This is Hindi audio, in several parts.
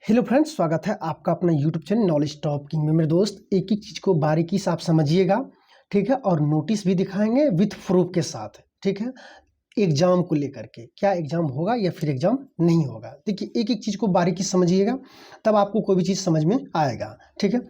हेलो फ्रेंड्स, स्वागत है आपका अपना YouTube channel knowledge top king में। मेरे दोस्त, एक एक चीज़ को बारीकी से आप समझिएगा, ठीक है। और नोटिस भी दिखाएंगे विथ प्रूफ के साथ, ठीक है। एग्जाम को लेकर के क्या एग्जाम होगा या फिर एग्जाम नहीं होगा, देखिए एक एक चीज़ को बारीकी से समझिएगा, तब आपको कोई भी चीज़ समझ में आएगा, ठीक है।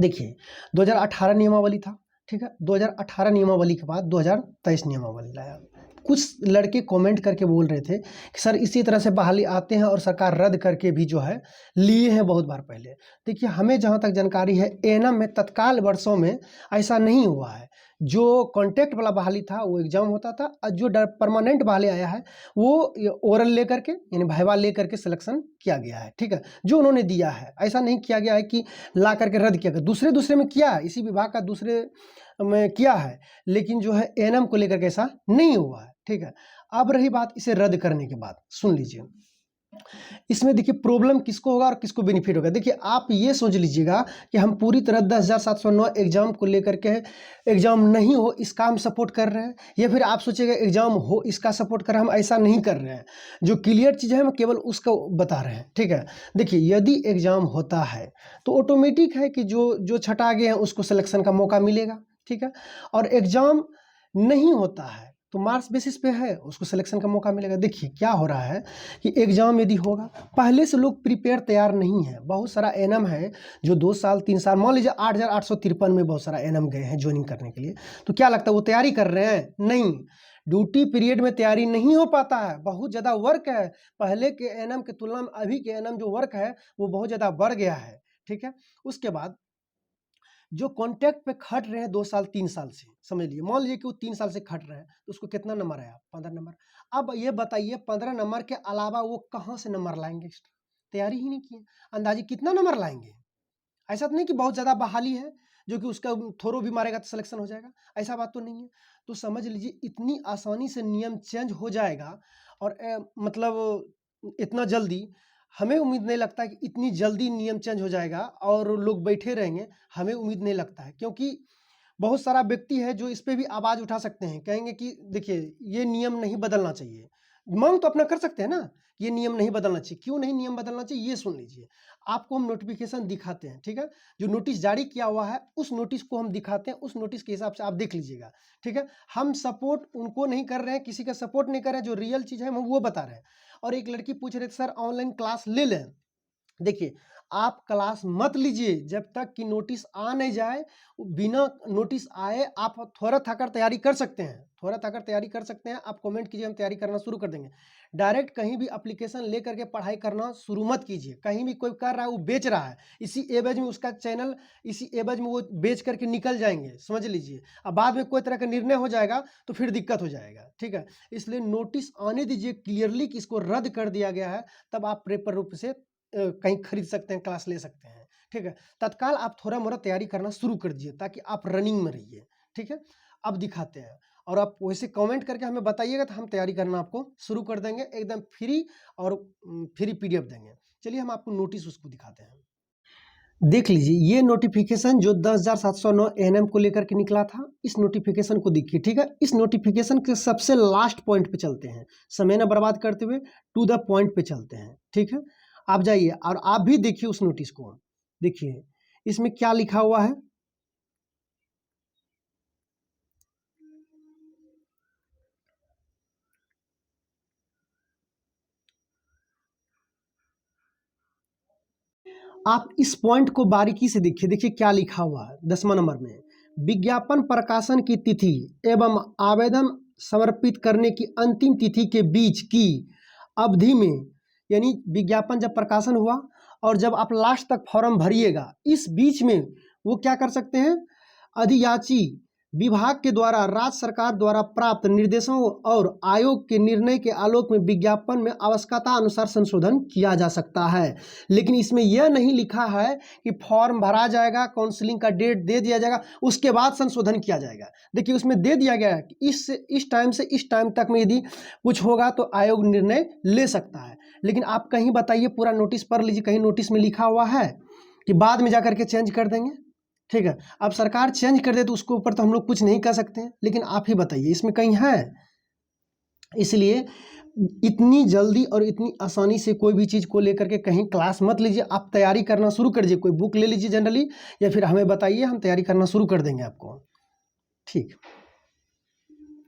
देखिए 2018 नियमावली था, ठीक है। 2018 नियमावली के बाद 2023 नियमावली लाया। कुछ लड़के कमेंट करके बोल रहे थे कि सर इसी तरह से बहाली आते हैं और सरकार रद्द करके भी जो है लिए हैं बहुत बार पहले। देखिए हमें जहाँ तक जानकारी है एएनएम में तत्काल वर्षों में ऐसा नहीं हुआ है। जो कॉन्टैक्ट वाला बहाली था वो एग्जाम होता था, और जो परमानेंट बहाली आया है वो ओरल लेकर के यानी वाइवा लेकर के सिलेक्शन किया गया है, ठीक है। जो उन्होंने दिया है, ऐसा नहीं किया गया है कि ला करके रद्द किया गया। दूसरे दूसरे में किया है, इसी विभाग का दूसरे में किया है, लेकिन जो है एएनएम को लेकर के ऐसा नहीं हुआ है, ठीक है। अब रही बात इसे रद्द करने के बाद, सुन लीजिए इसमें देखिए प्रॉब्लम किसको होगा और किसको बेनिफिट होगा। देखिए आप ये सोच लीजिएगा कि हम पूरी तरह 10,709 एग्जाम को लेकर के एग्जाम नहीं हो इसका हम सपोर्ट कर रहे हैं, या फिर आप सोचिएगा एग्जाम हो इसका सपोर्ट कर रहे हैं। हम ऐसा नहीं कर रहे हैं, जो क्लियर चीज़ है हम केवल उसको बता रहे हैं, ठीक है। देखिए यदि एग्जाम होता है तो ऑटोमेटिक है कि जो छटा गए हैं उसको सिलेक्शन का मौका मिलेगा, ठीक है। और एग्जाम नहीं होता है तो मार्क्स बेसिस पे है, उसको सिलेक्शन का मौका मिलेगा। देखिए क्या हो रहा है कि एग्जाम यदि होगा, पहले से लोग प्रिपेयर तैयार नहीं है। बहुत सारा एएनएम है जो 2 साल 3 साल, मान लीजिए 8,853 में बहुत सारा एएनएम गए हैं ज्वाइनिंग करने के लिए, तो क्या लगता है वो तैयारी कर रहे हैं? नहीं, ड्यूटी पीरियड में तैयारी नहीं हो पाता है, बहुत ज़्यादा वर्क है। पहले के एएनएम की तुलना में अभी के एएनएम जो वर्क है वो बहुत ज़्यादा बढ़ गया है, ठीक है। उसके बाद जो कॉन्टैक्ट पे खट रहे हैं 2 साल 3 साल से, समझ लीजिए, मान लीजिए कि वो 3 साल से खट रहे हैं, तो उसको कितना नंबर आया? 15 नंबर। अब ये बताइए 15 नंबर के अलावा वो कहाँ से नंबर लाएंगे एक्स्ट्रा? तैयारी ही नहीं किए, अंदाजी कितना नंबर लाएंगे? ऐसा तो नहीं कि बहुत ज़्यादा बहाली है जो कि उसका थोरो भी मारेगा तो सिलेक्शन हो जाएगा, ऐसा बात तो नहीं है। तो समझ लीजिए इतनी आसानी से नियम चेंज हो जाएगा, और मतलब इतना जल्दी हमें उम्मीद नहीं लगता कि इतनी जल्दी नियम चेंज हो जाएगा और लोग बैठे रहेंगे। हमें उम्मीद नहीं लगता है, क्योंकि बहुत सारा व्यक्ति है जो इस पे भी आवाज़ उठा सकते हैं, कहेंगे कि देखिए ये नियम नहीं बदलना चाहिए। मांग तो अपना कर सकते हैं ना, ये नियम नहीं बदलना चाहिए। क्यों नहीं नियम बदलना चाहिए ये सुन लीजिए। आपको हम नोटिफिकेशन दिखाते हैं, ठीक है। जो नोटिस जारी किया हुआ है उस नोटिस को हम दिखाते हैं, उस नोटिस के हिसाब से आप देख लीजिएगा, ठीक है। हम सपोर्ट उनको नहीं कर रहे हैं, किसी का सपोर्ट नहीं कर रहे हैं, जो रियल चीज़ है हम वो बता रहे हैं। और एक लड़की पूछ रहे थे सर ऑनलाइन क्लास ले लें। देखिए आप क्लास मत लीजिए जब तक कि नोटिस आ नहीं जाए। बिना नोटिस आए आप थोड़ा थकाकर तैयारी कर सकते हैं, थोड़ा थकाकर तैयारी कर सकते हैं। आप कमेंट कीजिए, हम तैयारी करना शुरू कर देंगे। डायरेक्ट कहीं भी एप्लीकेशन ले करके पढ़ाई करना शुरू मत कीजिए। कहीं भी कोई कर रहा है वो बेच रहा है, इसी एवज में उसका चैनल, इसी एवज में वो बेच करके निकल जाएंगे, समझ लीजिए। अब बाद में कोई तरह का निर्णय हो जाएगा तो फिर दिक्कत हो जाएगा, ठीक है। इसलिए नोटिस आने दीजिए क्लियरली कि इसको रद्द कर दिया गया है, तब आप पेपर रूप से कहीं खरीद सकते हैं, क्लास ले सकते हैं, ठीक है। तत्काल आप थोड़ा मोड़ा तैयारी करना शुरू कर दीजिए ताकि आप रनिंग में रहिए, ठीक है। अब दिखाते हैं, और आप वैसे कमेंट करके हमें बताइएगा तो हम तैयारी करना आपको शुरू कर देंगे एकदम फ्री, और फ्री पीडीएफ देंगे। चलिए हम आपको नोटिस उसको दिखाते हैं। देख लीजिए ये नोटिफिकेशन जो 10,709 एएनएम को लेकर के निकला था, इस नोटिफिकेशन को देखिए, ठीक है। इस नोटिफिकेशन के सबसे लास्ट पॉइंट पे चलते हैं, समय न बर्बाद करते हुए टू द पॉइंट पे चलते हैं, ठीक है। आप जाइए और आप भी देखिए उस नोटिस को, देखिए इसमें क्या लिखा हुआ है। आप इस पॉइंट को बारीकी से देखिए, देखिए क्या लिखा हुआ है 10वां नंबर में। विज्ञापन प्रकाशन की तिथि एवं आवेदन समर्पित करने की अंतिम तिथि के बीच की अवधि में, यानी विज्ञापन जब प्रकाशन हुआ और जब आप लास्ट तक फॉर्म भरिएगा, इस बीच में वो क्या कर सकते हैं, अधियाची विभाग के द्वारा राज्य सरकार द्वारा प्राप्त निर्देशों और आयोग के निर्णय के आलोक में विज्ञापन में आवश्यकता अनुसार संशोधन किया जा सकता है। लेकिन इसमें यह नहीं लिखा है कि फॉर्म भरा जाएगा, काउंसलिंग का डेट दे दिया जाएगा, उसके बाद संशोधन किया जाएगा। देखिए उसमें दे दिया गया है कि इस टाइम से इस टाइम तक में यदि कुछ होगा तो आयोग निर्णय ले सकता है। लेकिन आप कहीं बताइए, पूरा नोटिस पढ़ लीजिए, कहीं नोटिस में लिखा हुआ है कि बाद में जाकर के चेंज कर देंगे, ठीक है। अब सरकार चेंज कर दे तो उसके ऊपर तो हम लोग कुछ नहीं कर सकते हैं, लेकिन आप ही बताइए इसमें कहीं है। इसलिए इतनी जल्दी और इतनी आसानी से कोई भी चीज़ को लेकर के कहीं क्लास मत लीजिए, आप तैयारी करना शुरू कर दीजिए। कोई बुक ले लीजिए जनरली, या फिर हमें बताइए, हम तैयारी करना शुरू कर देंगे आपको। ठीक।